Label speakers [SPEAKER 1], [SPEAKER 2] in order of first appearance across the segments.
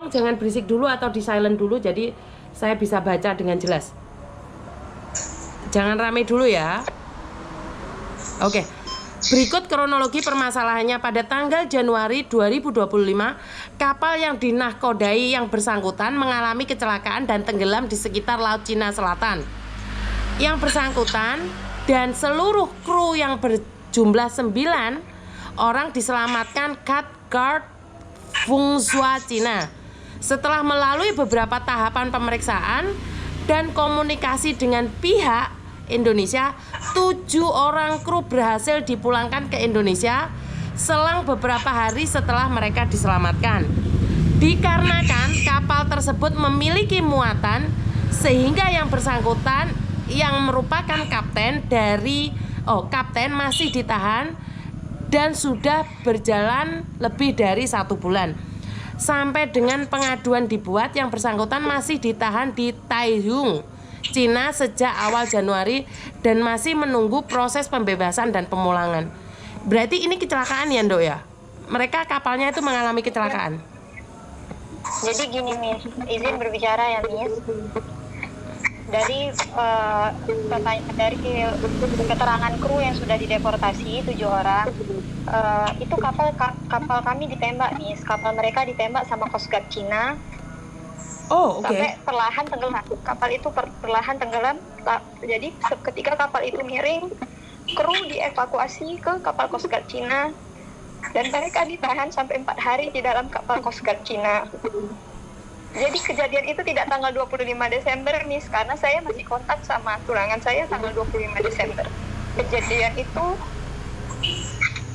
[SPEAKER 1] tolong jangan berisik dulu atau di silent dulu, jadi saya bisa baca dengan jelas. Jangan ramai dulu ya. Oke. Berikut kronologi permasalahannya. Pada tanggal Januari 2025, kapal yang dinahkodai yang bersangkutan mengalami kecelakaan dan tenggelam di sekitar Laut Cina Selatan. Yang bersangkutan dan seluruh kru yang berjumlah 9 orang diselamatkan Coast Guard Fungshua Cina. Setelah melalui beberapa tahapan pemeriksaan dan komunikasi dengan pihak Indonesia, 7 orang kru berhasil dipulangkan ke Indonesia selang beberapa hari setelah mereka diselamatkan. Dikarenakan kapal tersebut memiliki muatan sehingga yang bersangkutan yang merupakan kapten masih ditahan dan sudah berjalan lebih dari 1 bulan. Sampai dengan pengaduan dibuat, yang bersangkutan masih ditahan di Taichung, Cina sejak awal Januari dan masih menunggu proses pembebasan dan pemulangan. Berarti ini kecelakaan ya, Ndok ya? Mereka kapalnya itu mengalami kecelakaan.
[SPEAKER 2] Jadi gini, Miss, izin berbicara ya, Miss. Dari keterangan kru yang sudah dideportasi 7 orang, itu kapal kami ditembak, Miss. Kapal mereka ditembak sama Coast Guard Cina.
[SPEAKER 1] Oh, oke.
[SPEAKER 2] Sampai perlahan tenggelam. Kapal itu perlahan tenggelam. Jadi ketika kapal itu miring, kru dievakuasi ke kapal Coast Guard Cina dan mereka ditahan sampai 4 hari di dalam kapal Coast Guard Cina. Jadi kejadian itu tidak tanggal 25 Desember, Miss, karena saya masih kontak sama tunangan saya tanggal 25 Desember. Kejadian itu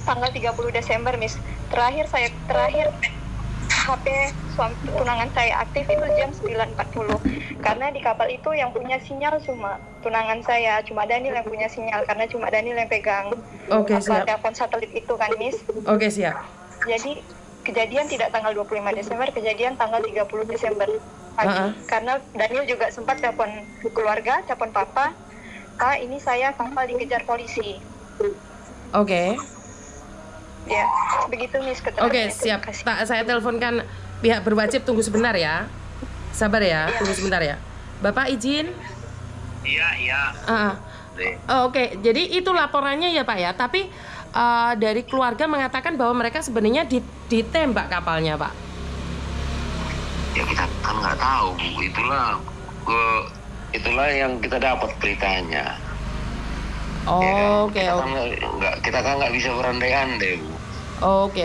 [SPEAKER 2] tanggal 30 Desember, Miss. Terakhir HP suami tunangan saya aktif itu jam 9.40, karena di kapal itu yang punya sinyal cuma tunangan saya, cuma Daniel yang punya sinyal karena cuma Daniel yang pegang telepon satelit itu kan, Miss.
[SPEAKER 1] Oke, siap.
[SPEAKER 2] Jadi kejadian tidak tanggal 25 Desember, kejadian tanggal 30 Desember pagi. Karena Daniel juga sempat telepon keluarga, telepon papa, "Kak, ini saya kapal dikejar polisi."
[SPEAKER 1] Oke.
[SPEAKER 2] Ya, begitu, Miss, keterangannya.
[SPEAKER 1] Oke, siap. Saya teleponkan pihak berwajib, tunggu sebentar ya. Sabar ya, tunggu sebentar ya. Bapak izin?
[SPEAKER 3] Iya.
[SPEAKER 1] Oke, jadi itu laporannya ya, Pak ya. Tapi dari keluarga mengatakan bahwa mereka sebenarnya ditembak kapalnya, Pak.
[SPEAKER 3] Ya kita kan nggak tahu, Bu. Itulah yang kita dapat beritanya.
[SPEAKER 1] Oke.
[SPEAKER 3] Kita kan nggak bisa berandai-andai, Bu.
[SPEAKER 1] Oke,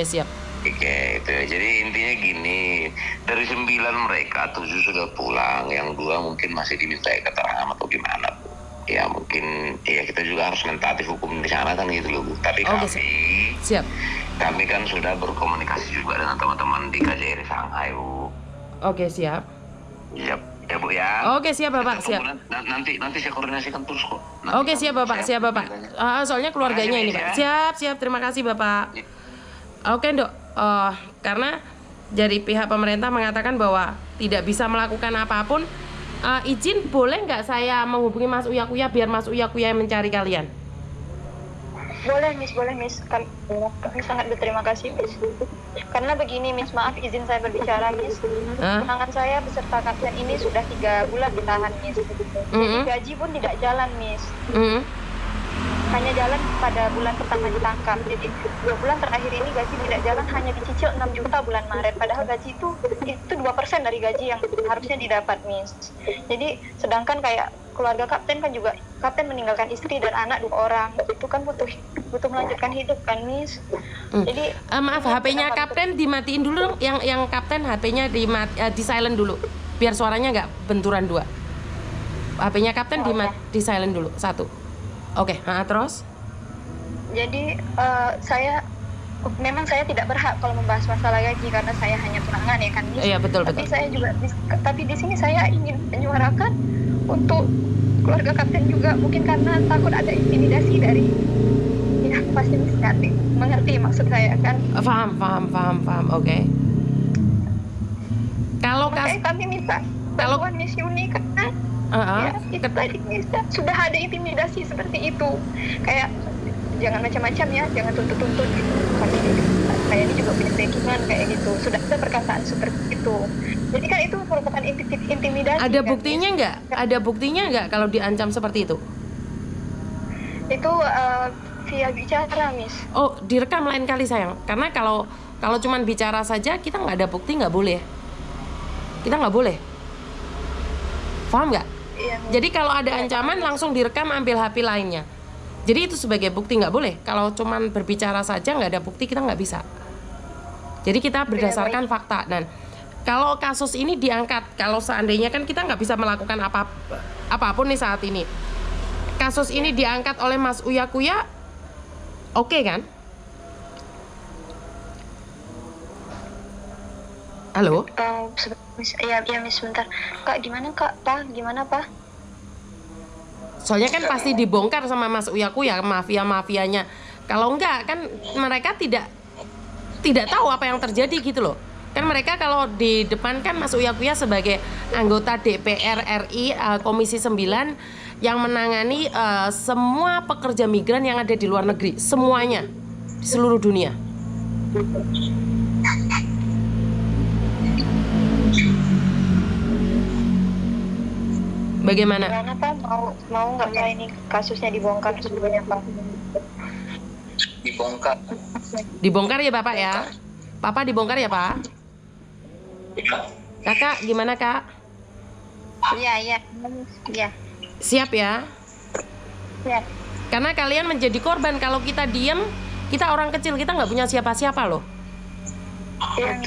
[SPEAKER 1] siap.
[SPEAKER 3] Oke, itu. Jadi intinya gini, dari 9 mereka 7 sudah pulang, yang 2 mungkin masih diminta keterangan atau gimana, Bu. Ya mungkin ya kita juga harus mentaati hukum di sana kan gitu loh, Bu. Tapi kami kan sudah berkomunikasi juga dengan teman-teman di KJRI Shanghai, Bu.
[SPEAKER 1] Oke, siap.
[SPEAKER 3] Ya Bu ya.
[SPEAKER 1] Oke, siap Bapak, siap.
[SPEAKER 3] Nanti saya koordinasikan terus kok.
[SPEAKER 1] Oke, siap Bapak. Soalnya keluarganya ini, Pak. Siap. Terima kasih Bapak. Oke, Dok. Karena dari pihak pemerintah mengatakan bahwa tidak bisa melakukan apapun. Izin boleh nggak saya menghubungi Mas Uya Kuya biar Mas Uya Kuya yang mencari kalian?
[SPEAKER 2] Boleh, Miss. Kami sangat berterima kasih, Miss. Karena begini, Miss, maaf izin saya berbicara, Miss. Tunangan saya beserta kapten ini sudah 3 bulan ditahan, Miss. Jadi gaji pun tidak jalan, Miss. Hanya jalan pada bulan pertama ditangkap. Jadi 2 bulan terakhir ini gaji tidak jalan, hanya dicicil 6 juta bulan Maret. Padahal gaji itu 2% dari gaji yang harusnya didapat, Miss. Jadi sedangkan kayak keluarga kapten kan juga, kapten meninggalkan istri dan anak 2 orang. Itu kan butuh melanjutkan hidup kan, Miss. Jadi
[SPEAKER 1] maaf, HP-nya kapten dimatiin dulu dong. Yang kapten HP-nya di silent dulu. Biar suaranya nggak benturan 2. HP-nya kapten di silent dulu 1. Oke, terus?
[SPEAKER 2] Jadi memang saya tidak berhak kalau membahas masalah gaji karena saya hanya tunangan ya kan, Miss.
[SPEAKER 1] Iya, betul.
[SPEAKER 2] Tapi di sini saya ingin menyuarakan untuk keluarga kapten juga, mungkin karena takut ada intimidasi dari pasti Miss mengerti maksud saya kan.
[SPEAKER 1] Paham. Oke.
[SPEAKER 2] Makanya kami minta bantuan Miss Yuni karena itu tadi sudah ada intimidasi seperti itu, kayak jangan macam-macam ya, jangan tuntut gitu. Kami saya ini juga punya backingan kayak gitu. Sudah ada perkataan seperti itu. Jadi kan itu merupakan intimidasi.
[SPEAKER 1] Ada
[SPEAKER 2] kan,
[SPEAKER 1] buktinya
[SPEAKER 2] Miss?
[SPEAKER 1] nggak? Ada buktinya nggak kalau diancam seperti itu?
[SPEAKER 2] Itu via bicara, Miss.
[SPEAKER 1] Oh, direkam lain kali sayang. Karena kalau cuman bicara saja kita nggak ada bukti, nggak boleh. Kita nggak boleh. Paham nggak?
[SPEAKER 2] Iya, Miss.
[SPEAKER 1] Jadi kalau ada ancaman langsung direkam, ambil HP lainnya. Jadi itu sebagai bukti, nggak boleh. Kalau cuman berbicara saja nggak ada bukti, kita nggak bisa. Jadi kita berdasarkan fakta. Dan kalau kasus ini diangkat, kalau seandainya kan kita nggak bisa melakukan apapun nih saat ini. Kasus ini diangkat oleh Mas Uya Kuya, oke kan? Halo?
[SPEAKER 2] Iya, Miss, sebentar. Kak, gimana Kak? Pak, gimana Pak?
[SPEAKER 1] Soalnya kan pasti dibongkar sama Mas Uya Kuya, mafia-mafianya. Kalau enggak kan mereka tidak tahu apa yang terjadi gitu loh. Kan mereka kalau di depan kan Mas Uya Kuya sebagai anggota DPR RI Komisi 9 yang menangani semua pekerja migran yang ada di luar negeri, semuanya di seluruh dunia. Bagaimana?
[SPEAKER 2] Gimana Pak? Mau nggak Pak ini kasusnya dibongkar semuanya Pak?
[SPEAKER 3] Dibongkar.
[SPEAKER 1] Dibongkar ya Bapak ya? Papa dibongkar ya Pak? Kakak gimana Kak?
[SPEAKER 2] Iya.
[SPEAKER 1] Siap ya?
[SPEAKER 2] Iya.
[SPEAKER 1] Karena kalian menjadi korban. Kalau kita diem, kita orang kecil, kita nggak punya siapa-siapa loh.
[SPEAKER 2] Iya,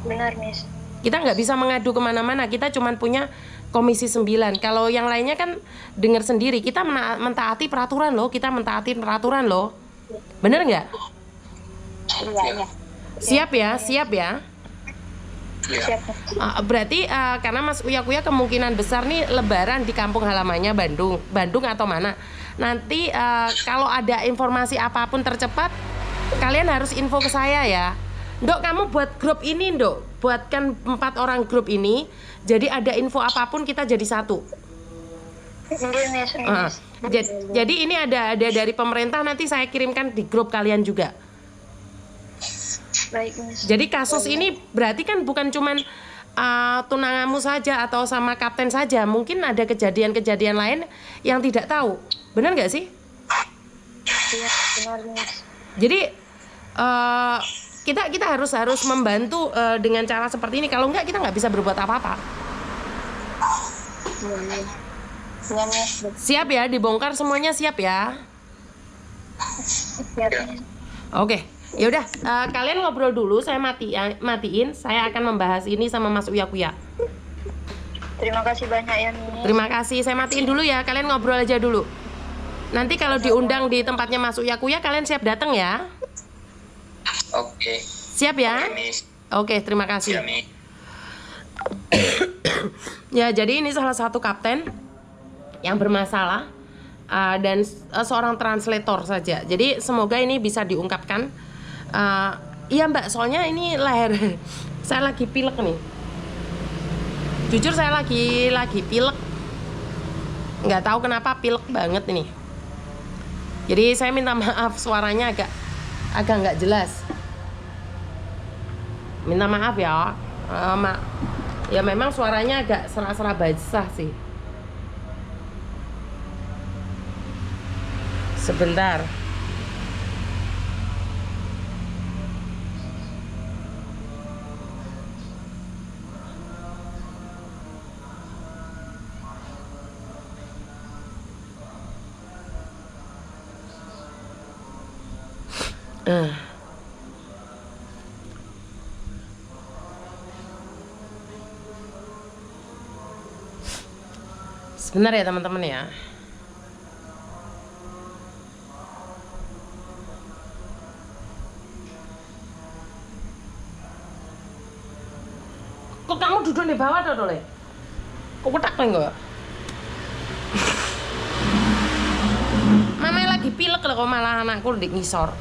[SPEAKER 2] benar Miss.
[SPEAKER 1] Kita nggak bisa mengadu kemana-mana. Kita cuma punya Komisi 9. Kalau yang lainnya kan dengar sendiri. Kita mentaati peraturan loh. Kita mentaati peraturan loh. Bener nggak?
[SPEAKER 2] Iya.
[SPEAKER 1] Siap ya? Siap ya?
[SPEAKER 2] Siap.
[SPEAKER 1] Berarti karena Mas Uya Kuya kemungkinan besar nih lebaran di kampung halamannya Bandung atau mana. Nanti kalau ada informasi apapun tercepat, kalian harus info ke saya ya. Dok, kamu buat grup ini, Dok. Buatkan 4 orang grup ini. Jadi ada info apapun kita jadi satu. Jadi ini ada dari pemerintah, nanti saya kirimkan di grup kalian juga.
[SPEAKER 2] Baik, Miss.
[SPEAKER 1] Jadi kasus ini berarti kan bukan cuman tunanganmu saja atau sama kapten saja. Mungkin ada kejadian-kejadian lain yang tidak tahu. Benar nggak sih?
[SPEAKER 2] Iya, benar Miss.
[SPEAKER 1] Jadi kita harus membantu dengan cara seperti ini. Kalau enggak kita nggak bisa berbuat apa-apa.
[SPEAKER 2] Iya, Miss.
[SPEAKER 1] Siap ya, dibongkar semuanya, siap ya.
[SPEAKER 2] Siap, Miss.
[SPEAKER 1] Oke, ya udah kalian ngobrol dulu, saya matiin. Saya akan membahas ini sama Mas Uya Kuya.
[SPEAKER 2] Terima kasih banyak ya Miss.
[SPEAKER 1] Terima kasih, saya matiin dulu ya. Kalian ngobrol aja dulu. Nanti kalau diundang di tempatnya Mas Uya Kuya, kalian siap datang ya.
[SPEAKER 3] Oke.
[SPEAKER 1] Siap ya? Oke, terima kasih. Ya, jadi ini salah satu kapten yang bermasalah dan seorang translator saja. Jadi semoga ini bisa diungkapkan. Iya Mbak, soalnya ini leher saya lagi pilek nih. Jujur saya lagi pilek. Nggak tahu kenapa pilek banget ini. Jadi saya minta maaf, suaranya agak nggak jelas. Minta maaf ya, ya memang suaranya agak serah-serah basah sih. Sebentar. Sebentar ya teman-teman ya. Kok kamu duduk di bawah tuh Dole? Kok ketak enggak? Mama lagi pilek loh, kok malah anakku di ngisor.